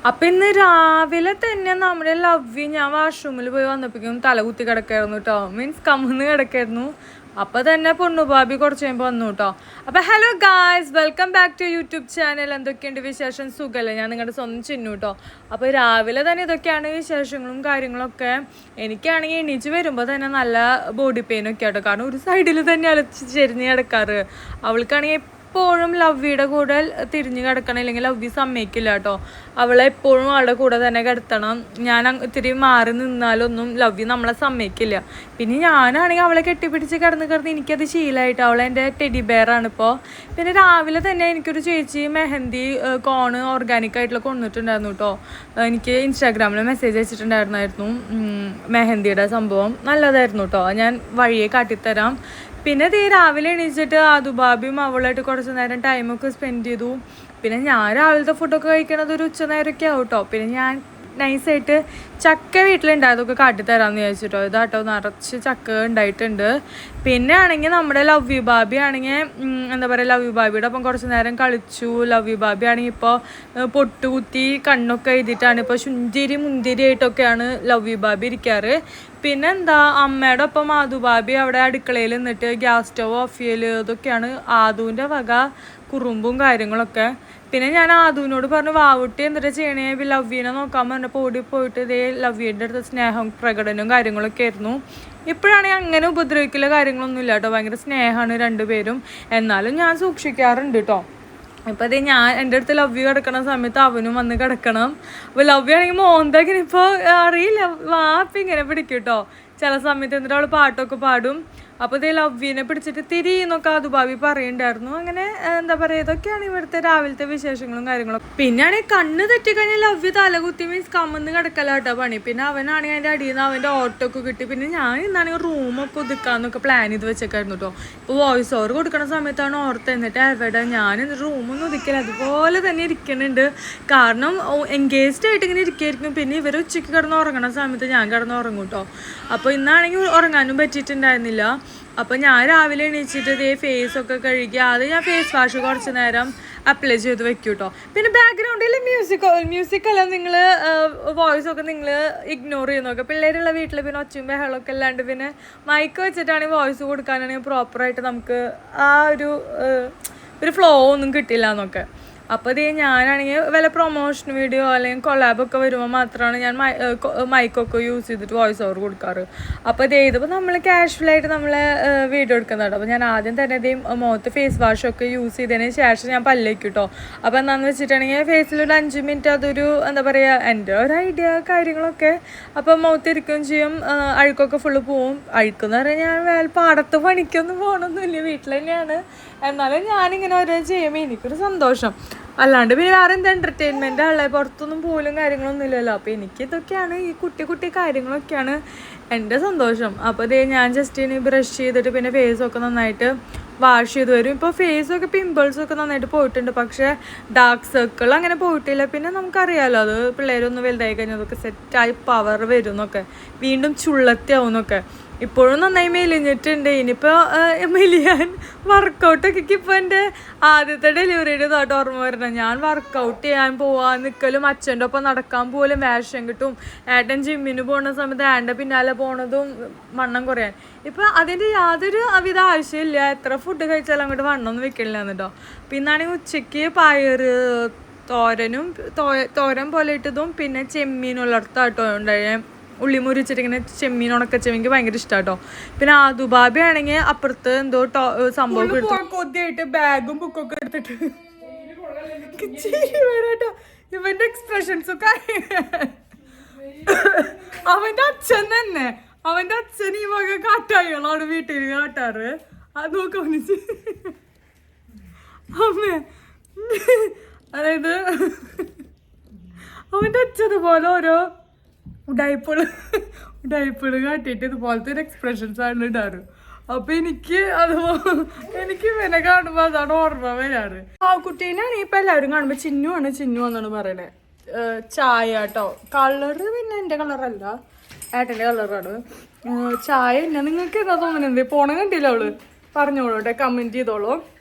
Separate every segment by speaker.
Speaker 1: അപ്പൊ ഇന്ന് രാവിലെ തന്നെ നമ്മുടെ ലവ്വി ഞാൻ വാഷ്റൂമിൽ പോയി വന്നപ്പോഴേക്കും തല കുത്തി കിടക്കായിരുന്നു കേട്ടോ. മീൻസ് കമ്മിന്ന് കിടക്കായിരുന്നു. അപ്പൊ തന്നെ പൊണ്ണുബാബി കുറച്ച് കഴിയുമ്പോൾ വന്നു കേട്ടോ. അപ്പൊ hello guys, welcome back to YouTube channel. എന്തൊക്കെയുണ്ട് വിശേഷം? സുഖല്ലേ? ഞാൻ നിങ്ങളുടെ സ്വന്തം ചിന്നു കേട്ടോ. അപ്പോൾ രാവിലെ തന്നെ ഇതൊക്കെയാണ് വിശേഷങ്ങളും കാര്യങ്ങളൊക്കെ. എനിക്കാണെങ്കിൽ എണീച്ച് വരുമ്പോൾ തന്നെ നല്ല ബോഡി പെയിൻ ഒക്കെ ആട്ടോ. കാരണം ഒരു സൈഡിൽ തന്നെ അലച്ച് ചെരിഞ്ഞ് കിടക്കാറ്. അവൾക്കാണെങ്കിൽ എപ്പോഴും ലവ്വിയുടെ കൂടെ തിരിഞ്ഞ് കിടക്കണം, അല്ലെങ്കിൽ ലവ്വി സമ്മതിക്കില്ല കേട്ടോ. അവളെ എപ്പോഴും അവളുടെ കൂടെ തന്നെ കിടത്തണം. ഞാൻ ഇത്തിരി മാറി നിന്നാലൊന്നും ലവ്വി നമ്മളെ സമ്മതിക്കില്ല. പിന്നെ ഞാനാണെങ്കിൽ അവളെ കെട്ടിപ്പിടിച്ച് കിടന്ന് എനിക്കത് ശീലമായിട്ട് അവളെൻ്റെ ടെഡി ബെയറാണ് ഇപ്പോൾ. പിന്നെ രാവിലെ തന്നെ എനിക്കൊരു ചേച്ചി മെഹന്തി കോണ് ഓർഗാനിക് ആയിട്ടുള്ള കൊണ്ടിട്ടുണ്ടായിരുന്നു കേട്ടോ. എനിക്ക് ഇൻസ്റ്റാഗ്രാമിൽ മെസ്സേജ് അയച്ചിട്ടുണ്ടായിരുന്നു മെഹന്തിയുടെ സംഭവം. നല്ലതായിരുന്നു കേട്ടോ. ഞാൻ വഴിയെ കാട്ടിത്തരാം. പിന്നെ രാവിലെ എണീച്ചിട്ട് ആദുബാബിയും അവളായിട്ട് കുറച്ച് നേരം ടൈമൊക്കെ സ്പെൻഡ് ചെയ്തു. പിന്നെ ഞാൻ രാവിലത്തെ ഫുഡൊക്കെ കഴിക്കണത് ഒരു ഉച്ച നേരമൊക്കെ ആവും കേട്ടോ. പിന്നെ ഞാൻ നൈസായിട്ട് ചക്ക വീട്ടിലുണ്ടായതൊക്കെ കാട്ടിത്തരാമെന്ന് വിചാരിച്ചിട്ടോ. ഇതാട്ടോ നിറച്ച് ചക്ക ഉണ്ടായിട്ടുണ്ട്. പിന്നെ ആണെങ്കിൽ നമ്മുടെ ലവ്വി ബാബി ആണെങ്കിൽ എന്താ പറയുക, ലവ്വി ബാബിയുടെ ഒപ്പം കുറച്ച് നേരം കളിച്ചു. ലവ്വി ബാബി ആണെങ്കിൽ ഇപ്പോൾ പൊട്ടുകുത്തി കണ്ണൊക്കെ എഴുതിയിട്ടാണ് ഇപ്പോൾ ശുന്തിരി മുന്തിരി ആയിട്ടൊക്കെയാണ് ലവ്വി ബാബി ഇരിക്കാറ്. പിന്നെ എന്താ, അമ്മയുടെ ഒപ്പം ആദുബാബി അവിടെ അടുക്കളയിൽ നിന്നിട്ട് ഗ്യാസ് സ്റ്റവ് ഓഫ് ചെയ്യല്, ഇതൊക്കെയാണ് ആദുവിൻ്റെ വക കുറുമ്പും കാര്യങ്ങളൊക്കെ. പിന്നെ ഞാൻ ആദുവിനോട് പറഞ്ഞു, വാവുട്ടി എന്നിട്ട് ചെയ്യണേ ലവ്വീനെ നോക്കാൻ പറഞ്ഞപ്പോൾ ഓടി പോയിട്ട് ഇതേ ലവ്വീൻ്റെ അടുത്ത് സ്നേഹം പ്രകടനവും കാര്യങ്ങളൊക്കെ ആയിരുന്നു. ഇപ്പോഴാണെങ്കിൽ അങ്ങനെ ഉപദ്രവിക്കുന്ന കാര്യങ്ങളൊന്നും ഇല്ല കേട്ടോ. ഭയങ്കര സ്നേഹമാണ് രണ്ടുപേരും. എന്നാലും ഞാൻ സൂക്ഷിക്കാറുണ്ട് കേട്ടോ. ഇപ്പം അതേ ഞാൻ എൻ്റെ അടുത്ത് ലവ്വി കിടക്കണ സമയത്ത് അവനും വന്ന് കിടക്കണം. അപ്പോൾ ലവ്വി ആണെങ്കിൽ മോന്തങ്ങനെ ഇപ്പോൾ അറിയില്ല, വാപ്പി ഇങ്ങനെ പിടിക്കും കേട്ടോ ചില സമയത്ത്. എന്നിട്ട് അവൾ പാട്ടൊക്കെ പാടും. അപ്പോൾ ഇതേ ലവ്വിനെ പിടിച്ചിട്ട് തിരി എന്നൊക്കെ ആദുബാബി പറയുന്നുണ്ടായിരുന്നു. അങ്ങനെ എന്താ പറയുക, ഇതൊക്കെയാണ് ഇവിടുത്തെ രാവിലത്തെ വിശേഷങ്ങളും കാര്യങ്ങളൊക്കെ. പിന്നെയാണെങ്കിൽ കണ്ണ് തെറ്റിക്കഴിഞ്ഞാൽ ലവ്വി തലകുത്തി മീൻസ് കമ്മന്ന് കിടക്കലാട്ടോ പണി. പിന്നെ അവനാണെങ്കിൽ അതിൻ്റെ അടിയിൽ നിന്ന് അവൻ്റെ ഓട്ടോക്കെ കിട്ടി. പിന്നെ ഞാൻ ഇന്നാണെങ്കിൽ റൂമൊക്കെ ഒതുക്കാന്നൊക്കെ പ്ലാൻ ചെയ്ത് വെച്ചേക്കായിരുന്നു കേട്ടോ. ഇപ്പോൾ വോയിസ് ഓവർ കൊടുക്കുന്ന സമയത്താണ് ഓർത്ത്. എന്നിട്ട് എവിടെ ഞാൻ റൂമൊന്നും ഒതുക്കില്ല, അതുപോലെ തന്നെ ഇരിക്കുന്നുണ്ട്. കാരണം എൻഗേജ്ഡ് ആയിട്ട് ഇങ്ങനെ ഇരിക്കുകയായിരിക്കും. പിന്നെ ഇവർ ഉച്ചയ്ക്ക് കിടന്ന് ഉറങ്ങണ സമയത്ത് ഞാൻ കിടന്ന് ഉറങ്ങും കേട്ടോ. അപ്പോൾ ഇന്നാണെങ്കിൽ ഉറങ്ങാനും പറ്റിയിട്ടുണ്ടായിരുന്നില്ല. അപ്പോൾ ഞാൻ രാവിലെ എണീച്ചിട്ട് ഇതേ ഫേസൊക്കെ കഴുകി. അത് ഞാൻ ഫേസ് വാഷ് കുറച്ച് നേരം അപ്ലൈ ചെയ്ത് വെക്കും കേട്ടോ. പിന്നെ ബാക്ക്ഗ്രൗണ്ടിൽ മ്യൂസിക്കല്ല, നിങ്ങൾ വോയിസൊക്കെ നിങ്ങൾ ഇഗ്നോർ ചെയ്യുന്നൊക്കെ. പിള്ളേരുള്ള വീട്ടിൽ പിന്നെ ഒച്ചയും ബഹളമൊക്കെ അല്ലാണ്ട് പിന്നെ മൈക്ക് വെച്ചിട്ടാണെങ്കിൽ വോയിസ് കൊടുക്കാനാണെങ്കിൽ പ്രോപ്പറായിട്ട് നമുക്ക് ആ ഒരു ഫ്ലോ ഒന്നും കിട്ടില്ല എന്നൊക്കെ. അപ്പോൾ ഇത് ഞാനാണെങ്കിൽ വല്ല പ്രൊമോഷൻ വീഡിയോ അല്ലെങ്കിൽ കൊളാബൊക്കെ വരുമ്പോൾ മാത്രമാണ് ഞാൻ മൈക്കൊക്കെ യൂസ് ചെയ്തിട്ട് വോയിസ് ഓവർ കൊടുക്കാറ്. അപ്പോൾ ഇതിപ്പോൾ നമ്മൾ കാഷ്വലായിട്ട് നമ്മൾ വീഡിയോ എടുക്കുന്നതാണ്. അപ്പോൾ ഞാൻ ആദ്യം തന്നെ മുഖത്ത് ഫേസ് വാഷൊക്കെ യൂസ് ചെയ്തതിന് ശേഷം ഞാൻ പല്ലേക്ക് കേട്ടോ. അപ്പോൾ എന്താണെന്ന് വെച്ചിട്ടുണ്ടെങ്കിൽ ഫേസിലൊരു 5 മിനിറ്റ് അതൊരു എന്താ പറയുക, എൻ്റെ ഒരു ഐഡിയ കാര്യങ്ങളൊക്കെ. അപ്പോൾ മുഖത്ത് ഇരിക്കുകയും ചെയ്യും, അഴുക്കൊക്കെ ഫുള്ള് പോവും. അഴുക്കെന്ന് പറഞ്ഞാൽ ഞാൻ പാടത്ത് പണിക്കൊന്നും പോകണമെന്നില്ല, വീട്ടിൽ തന്നെയാണ്. എന്നാലും ഞാനിങ്ങനെ ഓരോ ചെയ്യുമ്പോൾ എനിക്കൊരു സന്തോഷം. അല്ലാണ്ട് പിന്നെ വേറെ എന്താ എൻ്റർടൈൻമെൻ്റ് ഉള്ളത്, പുറത്തൊന്നും പോലും കാര്യങ്ങളൊന്നും ഇല്ലല്ലോ. അപ്പോൾ എനിക്കിതൊക്കെയാണ്, ഈ കുട്ടി കാര്യങ്ങളൊക്കെയാണ് എൻ്റെ സന്തോഷം. അപ്പോൾ ഞാൻ ജസ്റ്റ് ഇനി ബ്രഷ് ചെയ്തിട്ട് പിന്നെ ഫേസൊക്കെ നന്നായിട്ട് വാഷ് ചെയ്ത് വരും. ഇപ്പോൾ ഫേസൊക്കെ പിമ്പിൾസൊക്കെ നന്നായിട്ട് പോയിട്ടുണ്ട്, പക്ഷേ ഡാർക്ക് സർക്കിൾ അങ്ങനെ പോയിട്ടില്ല. പിന്നെ നമുക്കറിയാമല്ലോ, അത് പിള്ളേരൊന്നും വലുതായി കഴിഞ്ഞാൽ അതൊക്കെ സെറ്റായി പവർ വരും എന്നൊക്കെ, വീണ്ടും ചുള്ളത്തിയാവും എന്നൊക്കെ. ഇപ്പോഴും നന്നായി മെലിഞ്ഞിട്ടുണ്ട്. ഇനിയിപ്പോൾ മെലിയാൻ വർക്കൗട്ടൊക്കെ ഇപ്പോൾ എൻ്റെ ആദ്യത്തെ ഡെലിവറിയുടെ തൊട്ട് ഓർമ്മ വരണം. ഞാൻ വർക്കൗട്ട് ചെയ്യാൻ പോകാൻ നിൽക്കലും അച്ഛൻ്റെ ഒപ്പം നടക്കാൻ പോലും വേഷം കിട്ടും. ഏട്ടൻ ജിമ്മിന് പോകുന്ന സമയത്ത് ഏട്ടൻ്റെ പിന്നാലെ പോണതും വണ്ണം കുറയാൻ. ഇപ്പോൾ അതിൻ്റെ യാതൊരു അവിധ ആവശ്യമില്ല. എത്ര ഫുഡ് കഴിച്ചാലും അങ്ങോട്ട് വണ്ണമൊന്നും വെക്കില്ല എന്നിട്ടോ. പിന്നാണെങ്കിൽ ഉച്ചയ്ക്ക് പയറ് തോരൻ പോലെ ഇട്ടതും പിന്നെ ചെമ്മീൻ ഉലർത്താട്ടോ ഉണ്ടായ ഉള്ളി മുരിച്ചിട്ട് ഇങ്ങനെ ചെമ്മീൻ ഉണക്കച്ചെമ്മീൻ ഭയങ്കര ഇഷ്ടം കേട്ടോ. പിന്നെ ആദുബാബി ആണെങ്കിൽ അപ്പുറത്ത് എന്തോ സംഭവം കൊതിയായിട്ട് ബാഗും ബുക്കൊക്കെ എടുത്തിട്ട് കേട്ടോ. ഇവന്റെ എക്സ്പ്രഷൻസ് ഒക്കെ അവന്റെ അച്ഛൻ തന്നെ, അവന്റെ അച്ഛൻ ഈ വക കാട്ടായികളാണ് വീട്ടിൽ കാട്ടാറ്. അത് നോക്കാം അമ്മേ, അതായത് അവന്റെ അച്ഛന് പോലെ ഓരോ ഉടായ്പകൾ കാട്ടിയിട്ട് ഇതുപോലത്തെ ഒരു എക്സ്പ്രഷൻസ് ആണ് ഇടാറ്. അപ്പൊ എനിക്ക് ഇവനെ കാണുമ്പോ അതാണ് ഓർമ്മ വരാറ്. ആ കുട്ടീനാണ് ഇപ്പൊ എല്ലാവരും കാണുമ്പോ ചിന്നു എന്നാണ് പറയണേ. ചായ കേട്ടോ, കളറ് പിന്നെ എന്റെ കളറല്ല, ഏട്ടന്റെ കളറാണ്. ചായ പിന്നെ നിങ്ങൾക്ക് എന്താ തോന്നുന്നത്? പോണ കണ്ടില്ല അവള്? പറഞ്ഞോളൂട്ടെ, കമന്റ് ചെയ്തോളൂ.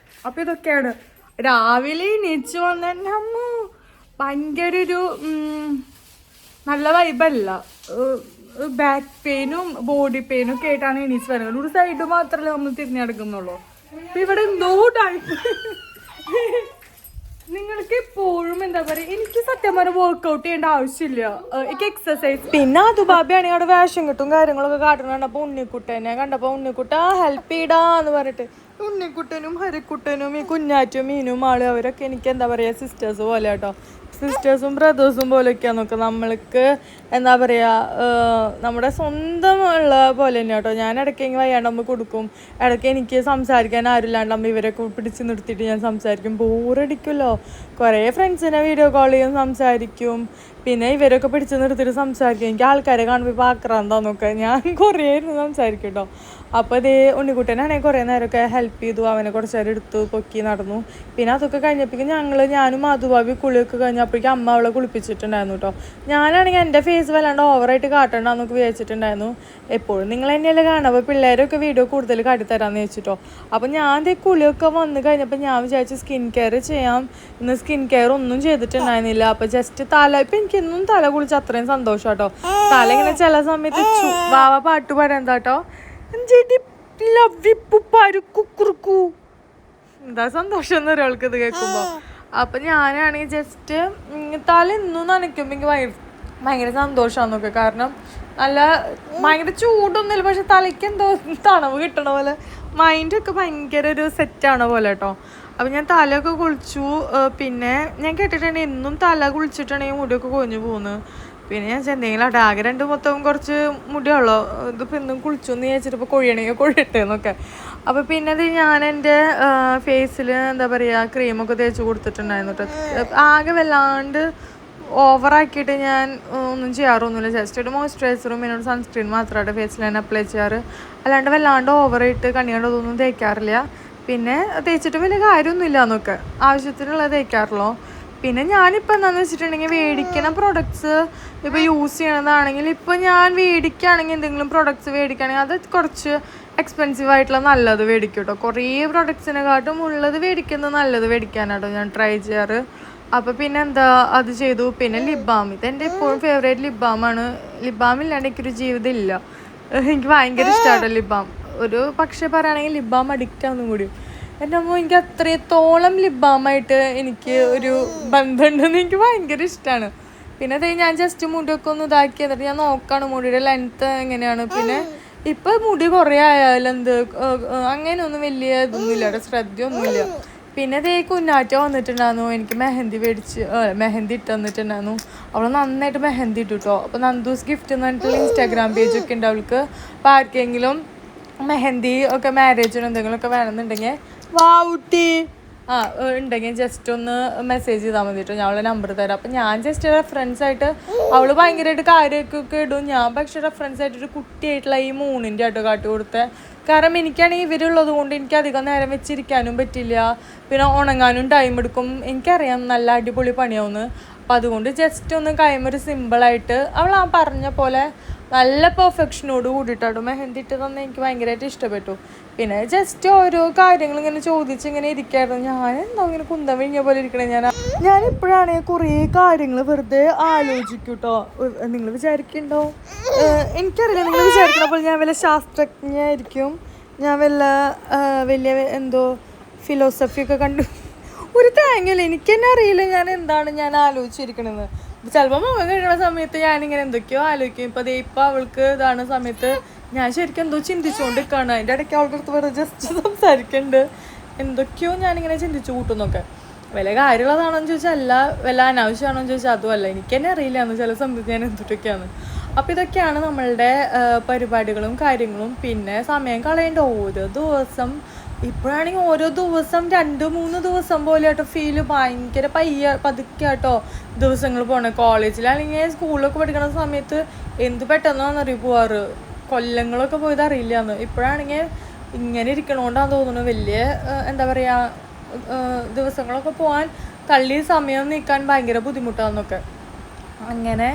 Speaker 1: അപ്പൊ ഇതൊക്കെയാണ് രാവിലെ എണീച്ച് വന്നെ. അമ്മ ഭയങ്കര ഒരു നല്ല വൈബല്ല. ബാക്ക് പെയിനും ബോഡി പെയിനും ഒക്കെ ആയിട്ടാണ് എണീച്ച് വരുന്നത്. ഒരു സൈഡ് മാത്രമല്ലേ നമ്മൾ തിരിഞ്ഞെടുക്കുന്നുള്ളൂ. അപ്പൊ ഇവിടെ എന്തോ ടൈപ്പ്. നിങ്ങൾക്ക് എപ്പോഴും എന്താ പറയാ, എനിക്ക് സത്യം പറഞ്ഞ വർക്ക്ഔട്ട് ചെയ്യേണ്ട ആവശ്യമില്ല, എനിക്ക് എക്സസൈസ്. പിന്നെ അതുബാബിയാണെങ്കിൽ അവിടെ വേഷം കിട്ടും കാര്യങ്ങളൊക്കെ കാട്ടുന്നുണ്ട്. അപ്പൊ ഉണ്ണിക്കുട്ടനെ കണ്ടപ്പോ ഉണ്ണിക്കുട്ട ഹെൽപ്പ് ചെയ്താന്ന് പറഞ്ഞിട്ട്, ഉണ്ണിക്കുട്ടനും ഹരിക്കുട്ടനും ഈ കുഞ്ഞാറ്റും മീനും ആള് അവരൊക്കെ എനിക്ക് എന്താ പറയാ സിസ്റ്റേഴ്സ് പോലെ കേട്ടോ. സിസ്റ്റേഴ്സും ബ്രദേഴ്സും പോലെയൊക്കെയാന്നൊക്കെ നമ്മൾക്ക് എന്താ പറയുക, നമ്മുടെ സ്വന്തം ഉള്ള പോലെ തന്നെ കേട്ടോ. ഞാൻ ഇടയ്ക്കെങ്കിൽ വയ്യാണ്ടമ്മ കൊടുക്കും, ഇടയ്ക്ക് എനിക്ക് സംസാരിക്കാൻ ആരുമില്ലാണ്ടമ്മ ഇവരൊക്കെ പിടിച്ച് നിർത്തിയിട്ട് ഞാൻ സംസാരിക്കും. ബോറടിക്കുമല്ലോ. കുറേ ഫ്രണ്ട്സിനെ വീഡിയോ കോൾ ചെയ്യും, സംസാരിക്കും. പിന്നെ ഇവരൊക്കെ പിടിച്ച് നിർത്തിയിട്ട് സംസാരിക്കും. എനിക്ക് ആൾക്കാരെ കാണുമ്പോൾ ഇപ്പോൾ ആക്രാന്താന്നൊക്കെ ഞാൻ കുറേ ഇരുന്ന് സംസാരിക്കും കേട്ടോ. അപ്പോൾ ഇതേ ഉണ്ണിക്കുട്ടനാണെങ്കിൽ കുറേ നേരമൊക്കെ ഹെൽപ്പ് ചെയ്തു, അവനെ കുറച്ച് നേരം എടുത്തു പൊക്കി നടന്നു. പിന്നെ അതൊക്കെ കഴിഞ്ഞപ്പോഴേക്കും ഞാനും മധുബാബി കുളിയൊക്കെ കഴിഞ്ഞപ്പോഴേക്കും അമ്മ അവളെ കുളിപ്പിച്ചിട്ടുണ്ടായിരുന്നു കേട്ടോ. ഞാനാണെങ്കിൽ എൻ്റെ ഫേസ് വല്ലാണ്ട് ഓവറായിട്ട് കാട്ടണ്ടെന്നൊക്കെ വിചാരിച്ചിട്ടുണ്ടായിരുന്നു. എപ്പോഴും നിങ്ങൾ തന്നെയല്ലേ കാണുക, അപ്പോൾ പിള്ളേരൊക്കെ വീഡിയോ കൂടുതൽ കാട്ടിത്തരാമെന്ന് വെച്ചിട്ടോ. അപ്പോൾ ഞാൻ ഈ കുളിയൊക്കെ വന്നു കഴിഞ്ഞപ്പോൾ ഞാൻ വിചാരിച്ചു സ്കിൻ കെയർ ചെയ്യാം. ഇന്ന് സ്കിൻ കെയർ ഒന്നും ചെയ്തിട്ടുണ്ടായിരുന്നില്ല. അപ്പോൾ ജസ്റ്റ് തല, ഇപ്പം എനിക്കെന്നും തല കുളിച്ച് അത്രയും സന്തോഷം കേട്ടോ. തല ഇങ്ങനെ ചില സമയത്ത് വാവ പാട്ട് പാടാൻ കേട്ടോ, എന്താ സന്തോഷം എന്ന് ഒരാൾക്ക് ഇത് കേൾക്കുമ്പോ. അപ്പൊ ഞാനാണെങ്കിൽ ജസ്റ്റ് തല ഇന്നും നനയ്ക്കുമ്പോ എനിക്ക് ഭയങ്കര സന്തോഷമാണെന്നൊക്കെ. കാരണം നല്ല ഭയങ്കര ചൂടൊന്നുമില്ല, പക്ഷെ തലയ്ക്ക് എന്തോ തണവ് കിട്ടണ പോലെ, മൈൻഡൊക്കെ ഭയങ്കര ഒരു സെറ്റാണ പോലെ കേട്ടോ. അപ്പം ഞാൻ തലയൊക്കെ കുളിച്ചു. പിന്നെ ഞാൻ കേട്ടിട്ടുണ്ടെങ്കിൽ എന്നും തല കുളിച്ചിട്ടുണ്ടെങ്കിൽ മുടിയൊക്കെ കൊഞ്ഞു പോകുന്നു. പിന്നെ ഞാൻ എന്തെങ്കിലും ആട്ടെ, ആകെ 2 മൊത്തം കുറച്ച് മുടിയുള്ളൂ, ഇതിപ്പോൾ എന്നും കുളിച്ചു എന്ന് വിചാരിച്ചിട്ട് ഇപ്പോൾ കൊഴിയണമെങ്കിൽ കൊഴിയട്ടെ എന്നൊക്കെ. അപ്പോൾ പിന്നെ അത് ഞാൻ എൻ്റെ ഫേസിൽ എന്താ പറയുക ക്രീമൊക്കെ തേച്ച് കൊടുത്തിട്ടുണ്ടായിരുന്നു കേട്ടോ. ആകെ വല്ലാണ്ട് ഓവറാക്കിയിട്ട് ഞാൻ ഒന്നും ചെയ്യാറൊന്നുമില്ല. ജസ്റ്റ് ഒരു മോയ്സ്ചറൈസറും പിന്നെ ഒരു സൺസ്ക്രീൻ മാത്രമായിട്ട് ഫേസിൽ ഞാൻ അപ്ലൈ ചെയ്യാറ്. അല്ലാണ്ട് വല്ലാണ്ട് ഓവറായിട്ട് കണ്ണിയോടൊന്നും തേക്കാറില്ല. പിന്നെ തേച്ചിട്ട് വലിയ കാര്യമൊന്നുമില്ല എന്നൊക്കെ, ആവശ്യത്തിനുള്ളത് തേക്കാറുള്ളൂ. പിന്നെ ഞാനിപ്പോൾ എന്താണെന്ന് വെച്ചിട്ടുണ്ടെങ്കിൽ മേടിക്കണ പ്രൊഡക്ട്സ് ഇപ്പോൾ യൂസ് ചെയ്യണതാണെങ്കിൽ, ഇപ്പോൾ ഞാൻ മേടിക്കുകയാണെങ്കിൽ എന്തെങ്കിലും പ്രൊഡക്ട്സ് മേടിക്കുകയാണെങ്കിൽ അത് കുറച്ച് എക്സ്പെൻസീവ് ആയിട്ടുള്ള നല്ലത് മേടിക്കും കേട്ടോ. കുറേ പ്രൊഡക്ട്സിനെക്കാട്ടും ഉള്ളത് മേടിക്കുന്നത് നല്ലത് മേടിക്കാനാട്ടോ ഞാൻ ട്രൈ ചെയ്യാറ്. അപ്പോൾ പിന്നെ എന്താ അത് ചെയ്തു. പിന്നെ ലിപ് ബാം, ഇതെൻ്റെ എപ്പോഴും ഫേവറേറ്റ് ലിപ് ബാമാണ്. ലിപ് ബാം ഇല്ലാണ്ട് എനിക്കൊരു ജീവിതം ഇല്ല. എനിക്ക് ഭയങ്കര ഇഷ്ടമാണ് ലിപ് ബാം. ഒരു പക്ഷേ പറയുകയാണെങ്കിൽ ലിപ് ബാം അഡിക്റ്റാണെന്നും കൂടി. എൻ്റെ അമ്മ എനിക്ക് അത്രത്തോളം ലിപ് ബാമായിട്ട് എനിക്ക് ഒരു ബന്ധമുണ്ടെന്ന് എനിക്ക് ഭയങ്കര ഇഷ്ടമാണ്. പിന്നെ അത് ഞാൻ ജസ്റ്റ് മുടിയൊക്കെ ഒന്ന് ഇതാക്കി എന്നിട്ട് ഞാൻ നോക്കാണ് മുടിയുടെ ലെങ്ത്ത് എങ്ങനെയാണ്. പിന്നെ ഇപ്പം മുടി കുറേ ആയാലും അങ്ങനെയൊന്നും വലിയ ഇതൊന്നുമില്ല, ശ്രദ്ധയൊന്നുമില്ല. പിന്നെ അതേ കുഞ്ഞാറ്റ വന്നിട്ടുണ്ടായിരുന്നു, എനിക്ക് മെഹന്തി ഇട്ട് തന്നിട്ടുണ്ടായിരുന്നു. അവൾ നന്നായിട്ട് മെഹന്തി ഇട്ടു കേട്ടോ. അപ്പോൾ നന്ദൂസ് ഗിഫ്റ്റ് എന്ന് പറഞ്ഞിട്ടുള്ള ഇൻസ്റ്റാഗ്രാം പേജൊക്കെ ഉണ്ട് അവൾക്ക്. അപ്പോൾ ആർക്കെങ്കിലും മെഹന്തി ഒക്കെ മാരേജിന് എന്തെങ്കിലുമൊക്കെ വേണമെന്നുണ്ടെങ്കിൽ വാവുട്ടി ഉണ്ടെങ്കിൽ ജസ്റ്റ് ഒന്ന് മെസ്സേജ് ചെയ്താൽ മതി കേട്ടോ, ഞാൻ അവളെ നമ്പർ തരാം. അപ്പം ഞാൻ ജസ്റ്റ് റെഫറൻസ് ആയിട്ട്, അവൾ ഭയങ്കരമായിട്ട് കാര്യമൊക്കെ ഇടും, ഞാൻ പക്ഷേ റെഫറൻസ് ആയിട്ട് ഒരു കുട്ടിയായിട്ടുള്ള ഈ മൂണിൻ്റെ ആട്ടോ കാട്ടി കൊടുത്തത്. കാരണം എനിക്കാണെങ്കിൽ ഇവരുള്ളത് കൊണ്ട് എനിക്ക് അധികം നേരം വെച്ചിരിക്കാനും പറ്റില്ല, പിന്നെ ഉണങ്ങാനും ടൈം എടുക്കും. എനിക്കറിയാം നല്ല അടിപൊളി പണിയാവുന്നു. അപ്പം അതുകൊണ്ട് ജസ്റ്റ് ഒന്ന് കൈമൊരു സിമ്പിളായിട്ട് അവൾ ആ പറഞ്ഞ പോലെ നല്ല പെർഫെക്ഷനോട് കൂടിയിട്ടാട്ടോ മെഹന്തി ഇട്ട് തന്നെ എനിക്ക് ഭയങ്കരമായിട്ട് ഇഷ്ടപ്പെട്ടു. പിന്നെ ജസ്റ്റ് ഓരോ കാര്യങ്ങൾ ഇങ്ങനെ ചോദിച്ച് ഇങ്ങനെ ഇരിക്കായിരുന്നു. ഞാൻ എന്താ ഇങ്ങനെ കുന്തം വിഴിഞ്ഞ പോലെ ഇരിക്കണേ. ഞാനിപ്പോഴാണെങ്കിൽ കുറേ കാര്യങ്ങൾ വെറുതെ ആലോചിക്കും കേട്ടോ. നിങ്ങൾ വിചാരിക്കുന്നുണ്ടോ എനിക്കറിയില്ല, നിങ്ങൾ വിചാരിക്കണ പോലെ ഞാൻ വല്ല ശാസ്ത്രജ്ഞയായിരിക്കും, ഞാൻ വലിയ എന്തോ ഫിലോസഫിയൊക്കെ കണ്ടു ഒരു തേങ്ങയില്ല. എനിക്ക് തന്നെ അറിയില്ല ഞാൻ ആലോചിച്ചിരിക്കണെന്ന്. ചിലപ്പോൾ മകൻ കഴിക്കണ സമയത്ത് ഞാനിങ്ങനെ എന്തൊക്കെയോ ആലോചിക്കും. ഇപ്പം അവൾക്ക് ഇതാണ് സമയത്ത് ഞാൻ ശരിക്കും എന്തോ ചിന്തിച്ചുകൊണ്ടിരിക്കുകയാണ്. അതിൻ്റെ ഇടയ്ക്ക് അവളുടെ അടുത്ത് വെറുതെ ജസ്റ്റ് സംസാരിക്കുന്നുണ്ട്. എന്തൊക്കെയോ ഞാനിങ്ങനെ ചിന്തിച്ചു കൂട്ടുന്നൊക്കെ. വില കാര്യമുള്ളതാണോന്ന് ചോദിച്ചാൽ അല്ല, വില അനാവശ്യമാണോന്ന് ചോദിച്ചാൽ അതുമല്ല. എനിക്ക് തന്നെ അറിയില്ല എന്ന് ചില സമയത്ത് ഞാൻ എന്തൊക്കെയാണ്. അപ്പോൾ ഇതൊക്കെയാണ് നമ്മളുടെ പരിപാടികളും കാര്യങ്ങളും. പിന്നെ സമയം കളയേണ്ട ഓരോ ദിവസം, ഇപ്പോഴാണെങ്കിൽ ഓരോ ദിവസം 2-3 ദിവസം പോലെ കേട്ടോ ഫീല് ഭയങ്കര പതുക്കെ കേട്ടോ ദിവസങ്ങൾ പോകണേ. കോളേജിലാണെങ്കിൽ സ്കൂളിലൊക്കെ പഠിക്കുന്ന സമയത്ത് എന്ത് പെട്ടെന്നാണെന്നറിയ പോവാറ്, കൊല്ലങ്ങളൊക്കെ പോയത് അറിയില്ലാന്ന്. ഇപ്പോഴാണെങ്കിൽ ഇങ്ങനെ ഇരിക്കണോണ്ടാന്ന് തോന്നുന്നു വലിയ എന്താ പറയുക ദിവസങ്ങളൊക്കെ പോകാൻ തള്ളി സമയം നീക്കാൻ ഭയങ്കര ബുദ്ധിമുട്ടാണെന്നൊക്കെ. അങ്ങനെ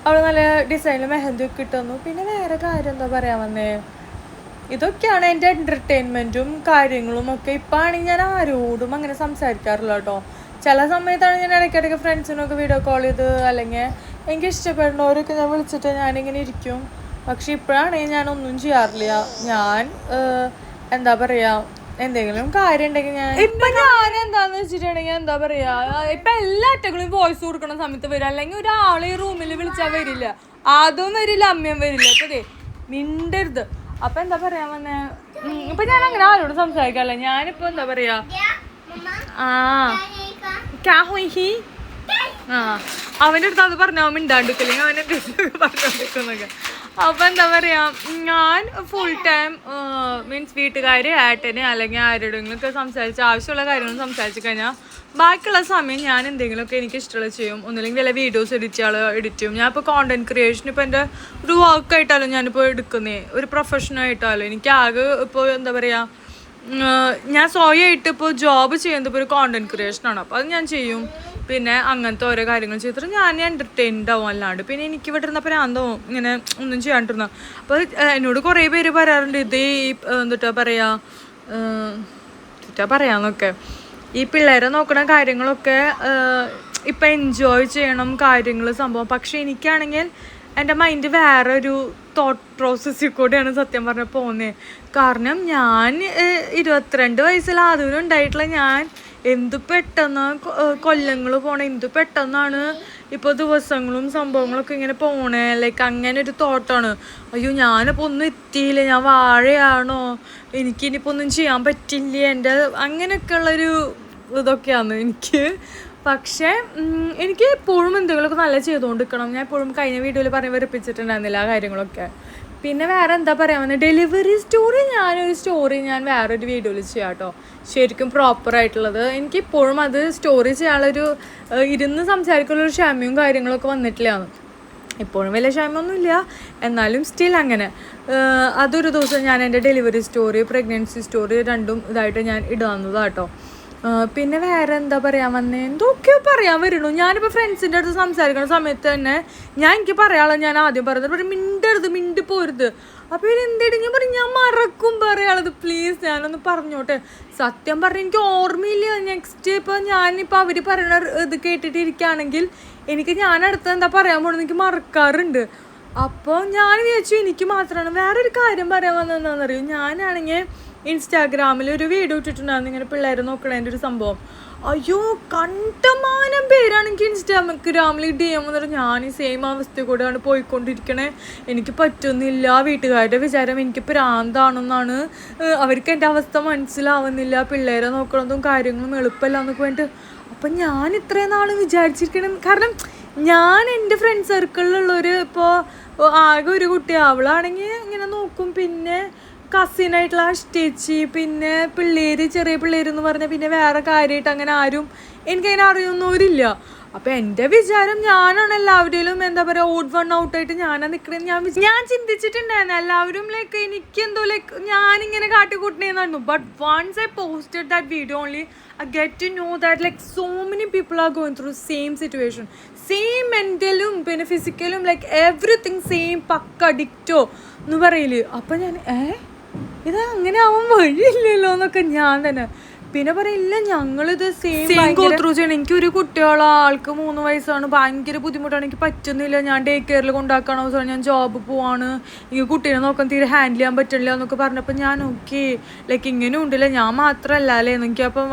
Speaker 1: അവൾ നല്ല ഡിസൈനിൽ മെഹന്തി ഒക്കെ ഇട്ടുതന്നു. പിന്നെ വേറെ കാര്യം എന്താ പറയാൻ വന്നേ, ഇതൊക്കെയാണ് എൻ്റെ എൻ്റർടൈൻമെൻറ്റും കാര്യങ്ങളും ഒക്കെ. ഇപ്പം ആണെങ്കിൽ ഞാൻ ആരോടും അങ്ങനെ സംസാരിക്കാറില്ല കേട്ടോ. ചില സമയത്താണ് ഞാൻ ഇടയ്ക്കിടയ്ക്ക് ഫ്രണ്ട്സിനൊക്കെ വീഡിയോ കോൾ ചെയ്ത് അല്ലെങ്കിൽ എനിക്ക് ഇഷ്ടപ്പെടുന്നവരൊക്കെ ഞാൻ വിളിച്ചിട്ട് ഞാനിങ്ങനെ ഇരിക്കും. പക്ഷെ ഇപ്പോഴാണെങ്കിൽ ഞാനൊന്നും ചെയ്യാറില്ല. ഞാൻ എന്താ പറയാ, എന്തെങ്കിലും കാര്യം ഉണ്ടെങ്കിൽ ഞാൻ എന്താന്ന് വെച്ചിട്ടുണ്ടെങ്കിൽ എന്താ പറയാ, ഇപ്പൊ എല്ലാ അറ്റകളും വോയിസ് കൊടുക്കുന്ന സമയത്ത് വരും. അല്ലെങ്കിൽ ഒരാളെ ഈ റൂമിൽ വിളിച്ചാൽ വരില്ല, അതും വരില്ല, അമ്മയും വരില്ല. അപ്പൊ മിണ്ടരുത്. അപ്പൊ എന്താ പറയാ വന്നെ, ഇപ്പൊ ഞാൻ അങ്ങനെ ആരോട് സംസാരിക്കാറില്ല. ഞാനിപ്പോ എന്താ പറയാ, അവൻ്റെ അടുത്ത് അത് പറഞ്ഞാൽ അവൻ മിണ്ടാണ്ടിരിക്കില്ലെങ്കിൽ അവൻ എന്തെങ്കിലും പറഞ്ഞോണ്ടിരിക്കുന്നൊക്കെ. അപ്പൊ എന്താ പറയാ, ഞാൻ ഫുൾ ടൈം മീൻസ് വീട്ടുകാർ, ഏട്ടന് അല്ലെങ്കിൽ ആരോടെങ്കിലുമൊക്കെ സംസാരിച്ച് ആവശ്യമുള്ള കാര്യങ്ങൾ സംസാരിച്ച് കഴിഞ്ഞാൽ ബാക്കിയുള്ള സമയം ഞാൻ എന്തെങ്കിലുമൊക്കെ എനിക്ക് ഇഷ്ടമുള്ള ചെയ്യും. ഒന്നുമില്ലെങ്കിൽ വല്ല വീഡിയോസ് എഡിറ്റ് ചെയ്യും. ഞാൻ ഇപ്പോൾ കോണ്ടന്റ് ക്രിയേഷൻ ഇപ്പോൾ എൻ്റെ ഒരു വർക്കായിട്ടാലും ഞാനിപ്പോൾ എടുക്കുന്നേ, ഒരു പ്രൊഫഷനായിട്ടാലും എനിക്ക് ആകെ ഇപ്പോൾ എന്താ പറയുക, ഞാൻ സ്വയമായിട്ട് ഇപ്പോൾ ജോബ് ചെയ്യുന്നത് ഇപ്പോൾ ഒരു കോണ്ടന്റ് ക്രിയേഷനാണ്. അപ്പോൾ അത് ഞാൻ ചെയ്യും. പിന്നെ അങ്ങനത്തെ ഓരോ കാര്യങ്ങൾ ചെയ്തിട്ട് ഞാൻ എൻ്റർടൈൻഡ് ആവും. അല്ലാണ്ട് പിന്നെ എനിക്ക് ഇവിടെ ഇരുന്ന പ്രാന്തവും ഇങ്ങനെ ഒന്നും ചെയ്യാണ്ടിരുന്ന. അപ്പോൾ എന്നോട് കുറേ പേര് പറയാറുണ്ട്, ഇതേ എന്നിട്ടാ പറയാന്നൊക്കെ, ഈ പിള്ളേരെ നോക്കണ കാര്യങ്ങളൊക്കെ ഇപ്പം എൻജോയ് ചെയ്യണം കാര്യങ്ങൾ സംഭവം. പക്ഷെ എനിക്കാണെങ്കിൽ എൻ്റെ മൈൻഡ് വേറെ ഒരു തോട്ട് പ്രോസസ്സിൽ കൂടെയാണ് സത്യം പറഞ്ഞാൽ പോകുന്നത്. കാരണം ഞാൻ 22 വയസ്സിൽ ആദ്യം ഉണ്ടായിട്ടുള്ള ഞാൻ എന്തു പെട്ടെന്ന് കൊല്ലങ്ങൾ പോണേ, എന്തു പെട്ടെന്നാണ് ഇപ്പോൾ ദിവസങ്ങളും സംഭവങ്ങളൊക്കെ ഇങ്ങനെ പോണേ. ലൈക്ക് അങ്ങനെ ഒരു തോട്ടാണ്, അയ്യോ ഞാനിപ്പോൾ ഒന്നും എത്തിയില്ല, ഞാൻ വാഴയാണോ, എനിക്കിനിപ്പോൾ ഒന്നും ചെയ്യാൻ പറ്റില്ല, എൻ്റെ അങ്ങനെയൊക്കെയുള്ളൊരു ഇതൊക്കെയാണ് എനിക്ക്. പക്ഷേ എനിക്ക് എപ്പോഴും എന്തെങ്കിലുമൊക്കെ നല്ല ചെയ്തുകൊണ്ടിരിക്കണം. ഞാൻ എപ്പോഴും കഴിഞ്ഞ വീഡിയോയിൽ പറഞ്ഞ് വെറുപ്പിച്ചിട്ടുണ്ടായിരുന്നില്ല ആ കാര്യങ്ങളൊക്കെ. പിന്നെ വേറെ എന്താ പറയാൻ, ഡെലിവറി സ്റ്റോറി ഞാൻ വേറൊരു വീഡിയോയിൽ ചെയ്യാം കേട്ടോ, ശരിക്കും പ്രോപ്പറായിട്ടുള്ളത്. എനിക്കിപ്പോഴും അത് സ്റ്റോറി ചെയ്യാനുള്ളൊരു ഇരുന്ന് സംസാരിക്കാനുള്ളൊരു ക്ഷമയും കാര്യങ്ങളൊക്കെ വന്നിട്ടില്ല. ഇപ്പോഴും വലിയ ക്ഷമയൊന്നുമില്ല, എന്നാലും സ്റ്റിൽ അങ്ങനെ അതൊരു ദിവസം ഞാൻ എൻ്റെ ഡെലിവറി സ്റ്റോറി, പ്രഗ്നൻസി സ്റ്റോറി രണ്ടും ഇതായിട്ട് ഞാൻ ഇടാവുന്നതാണ് കേട്ടോ. പിന്നെ വേറെ എന്താ പറയാൻ വന്നേ, എന്തൊക്കെയോ പറയാൻ വരുന്നു. ഞാനിപ്പോൾ ഫ്രണ്ട്സിൻ്റെ അടുത്ത് സംസാരിക്കുന്ന സമയത്ത് തന്നെ എനിക്ക് പറയാനുള്ളത് ഞാൻ ആദ്യം പറയുന്നത്, പക്ഷേ മിണ്ടി പോരുത്. അപ്പോൾ എന്തെങ്കിലും ഞാൻ പറയും, ഞാൻ മറക്കും പറയാനുള്ളത്, പ്ലീസ് ഞാനൊന്ന് പറഞ്ഞോട്ടെ. സത്യം പറഞ്ഞാൽ എനിക്ക് ഓർമ്മയില്ല. നെക്സ്റ്റ് ഇപ്പോൾ ഞാനിപ്പോൾ അവർ പറയുന്ന ഇത് കേട്ടിട്ടിരിക്കുകയാണെങ്കിൽ ഞാൻ അടുത്ത് എന്താ പറയാൻ പോകണമെന്ന് എനിക്ക് മറക്കാറുണ്ട്. അപ്പോൾ ഞാൻ വിചാരിച്ചു എനിക്ക് മാത്രമാണ്. വേറൊരു കാര്യം പറയാൻ വന്നതെന്താണെന്നറിയും, ഞാനാണെങ്കിൽ ഇൻസ്റ്റാഗ്രാമിൽ ഒരു വീഡിയോ ഇട്ടിട്ടുണ്ടായിരുന്നു ഇങ്ങനെ പിള്ളേരെ നോക്കണതിൻ്റെ ഒരു സംഭവം. അയ്യോ കണ്ടമാനം പേരാണ് എനിക്ക് ഇൻസ്റ്റാഗ്രാമിൽ DM എന്നിട്ട് ഞാൻ ഈ സെയിം അവസ്ഥ കൂടെയാണ് പോയിക്കൊണ്ടിരിക്കണേ. എനിക്ക് പറ്റുന്നില്ല, വീട്ടുകാരുടെ വിചാരം എനിക്ക് പ്രാന്താണെന്നാണ്, അവർക്ക് എൻ്റെ അവസ്ഥ മനസ്സിലാവുന്നില്ല, പിള്ളേരെ നോക്കണതും കാര്യങ്ങളും എളുപ്പമല്ല എന്നൊക്കെ വേണ്ടിയിട്ട്. അപ്പം ഞാൻ ഇത്രയും നാൾ വിചാരിച്ചിരിക്കണം, കാരണം ഞാൻ എൻ്റെ ഫ്രണ്ട് സർക്കിളിലുള്ളവർ ഇപ്പോൾ ആകെ ഒരു കുട്ടി, അവളാണെങ്കിൽ ഇങ്ങനെ നോക്കും, പിന്നെ കസിനായിട്ടുള്ള ചേച്ചി, പിന്നെ ചെറിയ പിള്ളേരെന്ന് പറഞ്ഞാൽ പിന്നെ വേറെ കാര്യമായിട്ട് അങ്ങനെ ആരും എനിക്കതിനെ അറിയുന്നവരില്ല. അപ്പം എൻ്റെ വിചാരം ഞാനാണ് എല്ലാവരിലും എന്താ പറയുക ഓഡ് വൺ ഔട്ടായിട്ട് ഞാനാണ് നിൽക്കണത്. ഞാൻ ചിന്തിച്ചിട്ടുണ്ടായിരുന്നു എല്ലാവരും ലൈക്ക് എനിക്കെന്തോ ലൈക്ക് ഞാനിങ്ങനെ കാട്ടിക്കൂട്ടണേന്നായിരുന്നു. But once I posted that video only I get to know that like so many people are going through same situation, same mentalum പിന്നെ ഫിസിക്കലും ലൈക്ക് എവറിത്തിങ് സെയിം പക്ക ഡിക്റ്റോ എന്ന് പറയില്ലേ. അപ്പം ഞാൻ ഇത് അങ്ങനെ ആവാൻ വഴിയില്ലല്ലോ എന്നൊക്കെ ഞാൻ തന്നെ പിന്നെ പറയില്ല, ഞങ്ങളിത് സെയിം ഗോ ത്രൂ ചെയ്യണം. എനിക്കൊരു കുട്ടികളോ ആൾക്ക് 3 വയസ്സാണ്, ഭയങ്കര ബുദ്ധിമുട്ടാണ്, എനിക്ക് പറ്റുന്നില്ല, ഞാൻ ഡേ കെയറിൽ കൊണ്ടാക്കാൻ അവസരം, ഞാൻ ജോബ് പോവാണ്, എനിക്ക് കുട്ടീനെ നോക്കാൻ തീരെ ഹാൻഡിൽ ചെയ്യാൻ പറ്റില്ല എന്നൊക്കെ പറഞ്ഞപ്പോൾ ഞാൻ ഓക്കെ ലൈക്ക് ഇങ്ങനെ ഉണ്ടല്ലേ, ഞാൻ മാത്രമല്ല അല്ലേ എനിക്കപ്പോൾ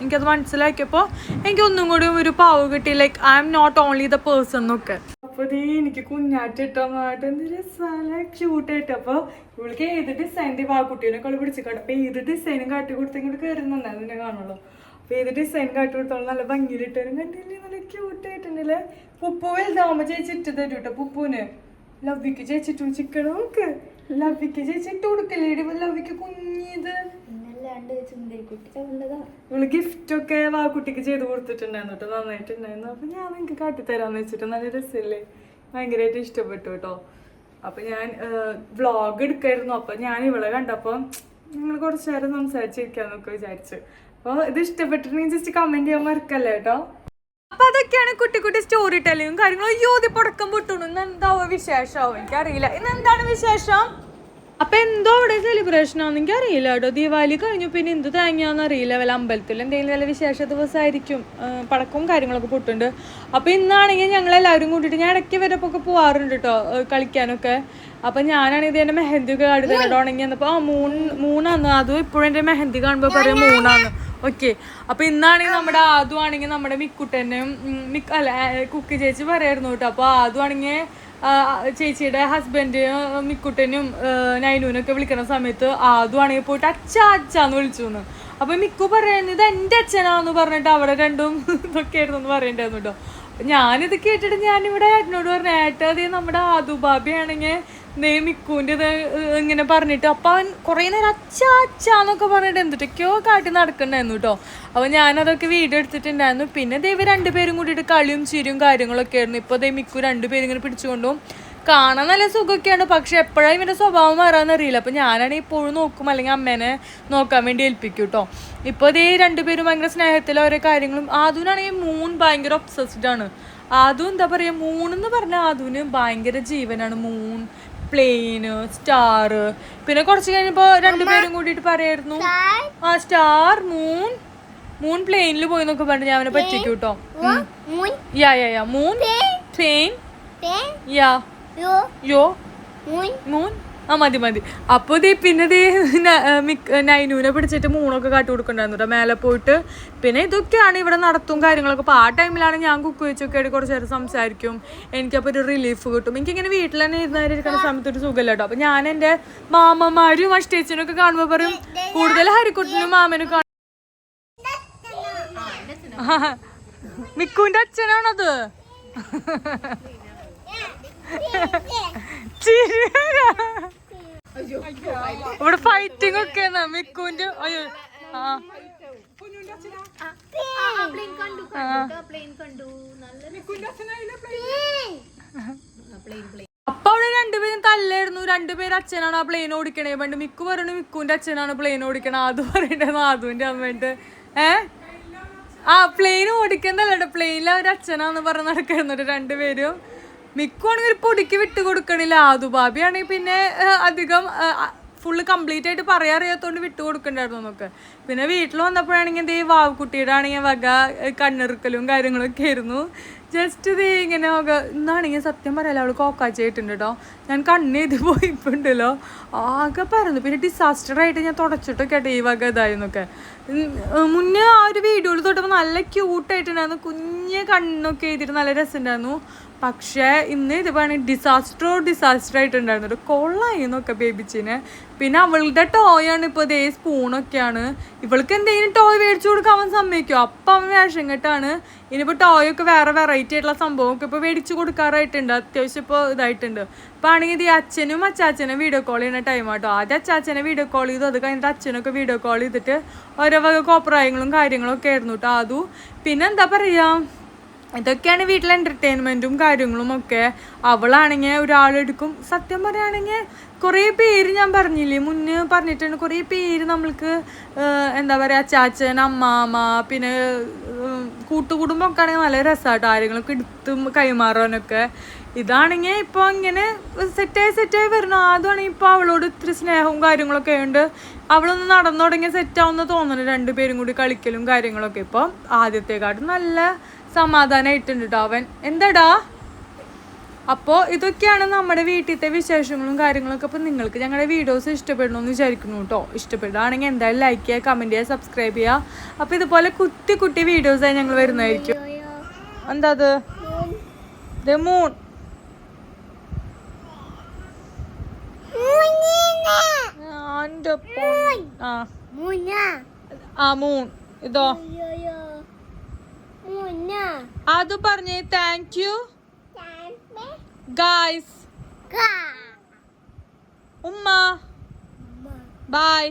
Speaker 1: എനിക്കത് മനസ്സിലാക്കിയപ്പോൾ എനിക്കൊന്നും കൂടി ഒരു പാവ് കിട്ടി, like I am not only the person എന്നൊക്കെ. അപ്പോൾ എനിക്ക് കുഞ്ഞാറ്റിട്ടമായിട്ട് എന്തൊരു സ്ഥല ക്യൂട്ടായിട്ട്. അപ്പോൾ ഇവൾക്ക് ഏത് ഡിസൈൻ്റെ ആ കുട്ടീനെ കളി പിടിച്ചിക്കാട്ടെ. അപ്പോൾ ഏത് ഡിസൈനും കാട്ടി കൊടുത്തെങ്കിൽ കയറുന്നുണ്ട് അതിനെ കാണുള്ളൂ. അപ്പോൾ ഏത് ഡിസൈൻ കാട്ടി കൊടുത്തോളം നല്ല ഭംഗിയിലിട്ടാലും കണ്ടില്ലേ, നല്ല ക്യൂട്ടായിട്ടുണ്ടല്ലേ. പുപ്പു വലുതാവുമ്പോൾ ചേച്ചിട്ട് തരും കേട്ടോ. പുപ്പുവിന് ലവ്വിക്ക് ചേച്ചിട്ട് ചിക്കൻ നോക്ക്, ലവ്വിക്ക് ചേച്ചിട്ട് കൊടുക്കല്ലേടി, ലവ്വിക്ക് കുഞ്ഞിത് ഇവള് ഗിഫ്റ്റൊക്കെ ആ കുട്ടിക്ക് ചെയ്ത് കൊടുത്തിട്ടുണ്ടായിരുന്നു കേട്ടോ, നന്നായിട്ടുണ്ടായിരുന്നു. അപ്പം ഞാൻ നിങ്ങൾക്ക് കാട്ടിത്തരാന്ന് വെച്ചിട്ട് നല്ല രസമല്ലേ, ഭയങ്കരമായിട്ട് ഇഷ്ടപ്പെട്ടു കേട്ടോ. അപ്പം ഞാൻ വ്ളോഗ് എടുക്കായിരുന്നു. അപ്പം ഞാൻ ഇവളെ കണ്ടപ്പോൾ ഞങ്ങൾ കുറച്ച് നേരം സംസാരിച്ചിരിക്കാന്നൊക്കെ വിചാരിച്ചു. അപ്പോൾ ഇത് ഇഷ്ടപ്പെട്ടിട്ടുണ്ടെങ്കിൽ ജസ്റ്റ് കമൻറ്റ് ചെയ്യാൻ മറക്കല്ലേ കേട്ടോ. അപ്പം അതൊക്കെയാണ് കുട്ടി കുട്ടി സ്റ്റോറി ടെല്ലിങ്ങും കാര്യങ്ങളും. അയ്യോ ഇത് പടക്കം പൊട്ടണു, ഇന്ന് എന്താവോ വിശേഷമാവും എനിക്കറിയില്ല. ഇന്ന് എന്താണ് വിശേഷം? അപ്പൊ എന്തോ അവിടെ സെലിബ്രേഷൻ ആണെന്നെങ്കിൽ അറിയില്ല കേട്ടോ. ദീപാവലി കഴിഞ്ഞു പിന്നെ എന്ത് തേങ്ങയാന്ന് അറിയില്ല. വല്ല അമ്പലത്തിൽ എന്തെങ്കിലും വല്ല വിശേഷ ദിവസമായിരിക്കും. പടക്കവും കാര്യങ്ങളൊക്കെ പൊട്ടുണ്ട്. അപ്പൊ ഇന്നാണെങ്കിൽ ഞങ്ങൾ എല്ലാവരും കൂട്ടിയിട്ട് ഞാൻ ഇടയ്ക്ക് വരപ്പൊക്കെ ഒക്കെ പോവാറുണ്ട് കേട്ടോ കളിക്കാനൊക്കെ. അപ്പൊ ഞാനാണെങ്കിൽ ഇത് എന്റെ മെഹന്തി ഒക്കെ കാടി തന്നെ ഉണങ്ങി വന്നപ്പോ മൂന്നാന്ന്. അതും ഇപ്പോഴും എന്റെ മെഹന്തി കാണുമ്പോ പറയാം മൂന്നാന്ന്. ഓക്കെ, അപ്പൊ ഇന്നാണെങ്കിൽ നമ്മുടെ ആദ്യം ആണെങ്കിൽ നമ്മുടെ മിക്കുട്ടനും അല്ല കുക്കി ചേച്ചി പറയായിരുന്നു കേട്ടോ. അപ്പൊ ആദ്യം ആണെങ്കിൽ ചേച്ചിയുടെ ഹസ്ബൻഡ് മിക്കുട്ടനും നൈനൂനൊക്കെ വിളിക്കുന്ന സമയത്ത് ആദ്യം ആണെങ്കിൽ പോയിട്ട് അച്ഛാന്ന് വിളിച്ചു എന്ന്. അപ്പൊ മിക്കു പറയുന്നത് ഇത് എന്റെ അച്ഛനാന്ന് പറഞ്ഞിട്ട് അവിടെ രണ്ടും ഇതൊക്കെ ആയിരുന്നു എന്ന് പറയണ്ടായിരുന്നു കേട്ടോ. ഞാനിത് കേട്ടിട്ട് ഞാനിവിടെ ഏട്ടനോട് പറഞ്ഞു, ഏട്ടാ അതേ നമ്മുടെ ആദുബാബി ആണെങ്കിൽ മിക്കുവിൻ്റെ ഇത് ഇങ്ങനെ പറഞ്ഞിട്ട് അപ്പൊ അവൻ കുറെ നേരം അച്ഛാന്നൊക്കെ പറഞ്ഞിട്ട് എന്തിട്ടൊക്കെയോ കാട്ടി നടക്കണ്ടായിരുന്നു കേട്ടോ. അപ്പൊ ഞാനതൊക്കെ വീഡിയോ എടുത്തിട്ടുണ്ടായിരുന്നു. പിന്നെ ദൈവം രണ്ടുപേരും കൂടിയിട്ട് കളിയും ചിരിയും കാര്യങ്ങളൊക്കെ ആയിരുന്നു. ഇപ്പൊ ദൈവം മിക്കു രണ്ടുപേരും ഇങ്ങനെ പിടിച്ചുകൊണ്ടും കാണാൻ നല്ല സുഖമൊക്കെയാണ്. പക്ഷെ എപ്പോഴാണ് ഇവന്റെ സ്വഭാവം മാറാന്നറിയില്ല. അപ്പൊ ഞാനാണെങ്കിൽ ഇപ്പോഴും നോക്കും, അല്ലെങ്കിൽ അമ്മേനെ നോക്കാൻ വേണ്ടി ഏൽപ്പിക്കും കേട്ടോ. ഇപ്പൊ ദേ രണ്ടുപേരും ഭയങ്കര സ്നേഹത്തിൽ ഓരോ കാര്യങ്ങളും. ആദൂനാണെങ്കിൽ മൂൺ ഭയങ്കര ഒബ്സസ്ഡ് ആണ്. ആദു എന്താ പറയാ, മൂണെന്ന് പറഞ്ഞാൽ ആദൂന് ഭയങ്കര ജീവനാണ്. മൂൺ, പ്ലെയിന്, സ്റ്റാർ. പിന്നെ കുറച്ച് കഴിഞ്ഞപ്പോ രണ്ടുപേരും കൂടിയിട്ട് പറയായിരുന്നു ആ സ്റ്റാർ, മൂൺ പ്ലെയിനിൽ പോയി എന്നൊക്കെ പറഞ്ഞു ഞാൻ അവനെ പറ്റിക്കും കേട്ടോ. യാ മൂൺ പ്ലെയിൻ യാ യോ മൂൺ ആ മതി. അപ്പൊ പിന്നെ നൈനൂനെ പിടിച്ചിട്ട് മൂണൊക്കെ കാട്ടി കൊടുക്കണ്ടായിരുന്നു കേട്ടോ മേലെ പോയിട്ട്. പിന്നെ ഇതൊക്കെയാണ് ഇവിടെ നടത്തും കാര്യങ്ങളൊക്കെ. അപ്പൊ ആ ടൈമിലാണ് ഞാൻ കുക്ക് വെച്ചൊക്കെ ആയിട്ട് കുറച്ച് നേരം സംസാരിക്കും. എനിക്കപ്പോൾ ഒരു റിലീഫ് കിട്ടും. എനിക്കിങ്ങനെ വീട്ടിൽ തന്നെ ഇരുന്നിരിക്കുന്ന സമയത്ത് ഒരു സുഖമില്ല കേട്ടോ. അപ്പൊ ഞാൻ എൻ്റെ മാമന്മാരും അഷ്ടേച്ചനൊക്കെ കാണുമ്പോൾ പറയും കൂടുതൽ ഹരിക്കുട്ടനും മാമനും കാണും. മിക്കുവിന്റെ അച്ഛനാണത്. ഇവിടെ ഫൈറ്റിംഗ് ഒക്കെ മിക്കുവിന്റെ. അയ്യോ അപ്പൊ അവിടെ രണ്ടുപേരും തല്ലായിരുന്നു. രണ്ടുപേരും അച്ഛനാണ് ആ പ്ലെയിൻ ഓടിക്കണേ. പണ്ട് മിക്കു പറഞ്ഞു മിക്കുവിന്റെ അച്ഛനാണ് പ്ലെയിൻ ഓടിക്കണേ. അത് പറയണ്ടേന്ന് ആദുവിന്റെ അമ്മേട്ട്. പ്ലെയിൻ ഓടിക്കുന്നല്ല, പ്ലെയിനിൽ അവർ അച്ഛനാന്ന് പറഞ്ഞ് നടക്കായിരുന്നു രണ്ടുപേരും. മിക്കുവാണെങ്കിൽ പൊടിക്ക് വിട്ട് കൊടുക്കണില്ല. ആദുബാബി ആണെങ്കിൽ പിന്നെ അധികം ഫുള്ള് കംപ്ലീറ്റ് ആയിട്ട് പറയാറിയാത്തോണ്ട് വിട്ടു കൊടുക്കണ്ടായിരുന്നു എന്നൊക്കെ. പിന്നെ വീട്ടിൽ വന്നപ്പോഴാണെങ്കിൽ ദേ വാവുകുട്ടിയുടെ ആണെങ്കിൽ വക കണ്ണിറുക്കലും കാര്യങ്ങളൊക്കെ ആയിരുന്നു. ജസ്റ്റ് ദേ ഇങ്ങനെ ഇന്നാണെങ്കിൽ സത്യം പറയാലോ അവള് കോക്കാച്ചായിട്ടുണ്ട് കേട്ടോ. ഞാൻ കണ്ണെഴുതി പോയിപ്പോണ്ടല്ലോ ആകെ പറഞ്ഞു. പിന്നെ ഡിസാസ്റ്റർ ആയിട്ട് ഞാൻ തുടച്ചിട്ടൊക്കെ ആട്ടെ ഈ വക ഇതായിരുന്നൊക്കെ. മുന്നേ ആ ഒരു വീഡിയോയിൽ തൊട്ടപ്പോൾ നല്ല ക്യൂട്ടായിട്ടുണ്ടായിരുന്നു. കുഞ്ഞ് കണ്ണൊക്കെ എഴുതിയിട്ട് നല്ല രസമുണ്ടായിരുന്നു. പക്ഷേ ഇന്ന് ഇത് പറയുന്നത് ഡിസാസ്റ്റർ ആയിട്ടുണ്ടായിരുന്നു. ഒരു കൊള്ളായി എന്നൊക്കെ ബേബിച്ചിനെ. പിന്നെ അവളുടെ ടോയാണ് ഇപ്പോൾ ഇതേ സ്പൂണൊക്കെയാണ്. ഇവൾക്ക് എന്തെങ്കിലും ടോയ് മേടിച്ചു കൊടുക്കാൻ അവൻ സമ്മതിക്കും. അപ്പം അവൻ വേഷം കെട്ടാണ്. ഇനിയിപ്പോൾ ടോയൊക്കെ വേറെ വെറൈറ്റി ആയിട്ടുള്ള സംഭവമൊക്കെ ഇപ്പോൾ മേടിച്ചു കൊടുക്കാറായിട്ടുണ്ട്. അത്യാവശ്യം ഇപ്പോൾ ഇതായിട്ടുണ്ട്. ഇപ്പോൾ ആണെങ്കിൽ ഈ അച്ഛനും അച്ചാച്ചനും വീഡിയോ കോൾ ചെയ്യുന്ന ടൈമാട്ടോ. ആദ്യം അച്ചാച്ചനെ വീഡിയോ കോൾ ചെയ്തു. അത് കഴിഞ്ഞിട്ട് അച്ഛനൊക്കെ വീഡിയോ കോൾ ചെയ്തിട്ട് ഓരോ വക കോപ്രായങ്ങളും കാര്യങ്ങളൊക്കെ ആയിരുന്നു കേട്ടോ അതും. പിന്നെ എന്താ പറയുക, ഇതൊക്കെയാണ് വീട്ടിലെ എൻ്റർടൈൻമെൻറ്റും കാര്യങ്ങളും ഒക്കെ. അവളാണെങ്കിൽ ഒരാളെടുക്കും. സത്യം പറയുകയാണെങ്കിൽ കുറേ പേര് ഞാൻ പറഞ്ഞില്ലേ മുന്നേ പറഞ്ഞിട്ടുണ്ട്. കുറേ പേര് നമ്മൾക്ക് എന്താ പറയുക അച്ചാച്ചൻ, അമ്മാമ്മ, പിന്നെ കൂട്ടുകുടുംബമൊക്കെ ആണെങ്കിൽ നല്ല രസമായിട്ട് ആരെങ്കിലുമൊക്കെ എടുത്തും കൈമാറാനൊക്കെ. ഇതാണെങ്കിൽ ഇപ്പോൾ ഇങ്ങനെ സെറ്റായി വരണം. അതുമാണെങ്കിൽ ഇപ്പോൾ അവളോട് ഇത്തിരി സ്നേഹവും കാര്യങ്ങളൊക്കെ ഉണ്ട്. അവളൊന്ന് നടന്നു തുടങ്ങിയ സെറ്റാവുന്ന തോന്നുന്നു. രണ്ടുപേരും കൂടി കളിക്കലും കാര്യങ്ങളൊക്കെ ഇപ്പോൾ ആദ്യത്തെക്കാട്ടും നല്ല സമാധാനമായിട്ടുണ്ട് കേട്ടോ അവൻ. എന്താടാ? അപ്പോൾ ഇതൊക്കെയാണ് നമ്മുടെ വീട്ടിലത്തെ വിശേഷങ്ങളും കാര്യങ്ങളൊക്കെ. അപ്പോൾ നിങ്ങൾക്ക് ഞങ്ങളുടെ വീഡിയോസ് ഇഷ്ടപ്പെടണമെന്ന് വിചാരിക്കുന്നു കേട്ടോ. ഇഷ്ടപ്പെടുകയാണെങ്കിൽ എന്തായാലും ലൈക്ക് ചെയ്യുക, കമൻറ്റ് ചെയ്യുക, സബ്സ്ക്രൈബ് ചെയ്യുക. അപ്പോൾ ഇതുപോലെ കുട്ടി വീഡിയോസായി ഞങ്ങൾ വരുന്നതായിരിക്കും. എന്താ അത്? മൂൺ മൂൺ ഇതോ അത് പറഞ്ഞേ. Thank you guys. ഉമ്മ ബൈ.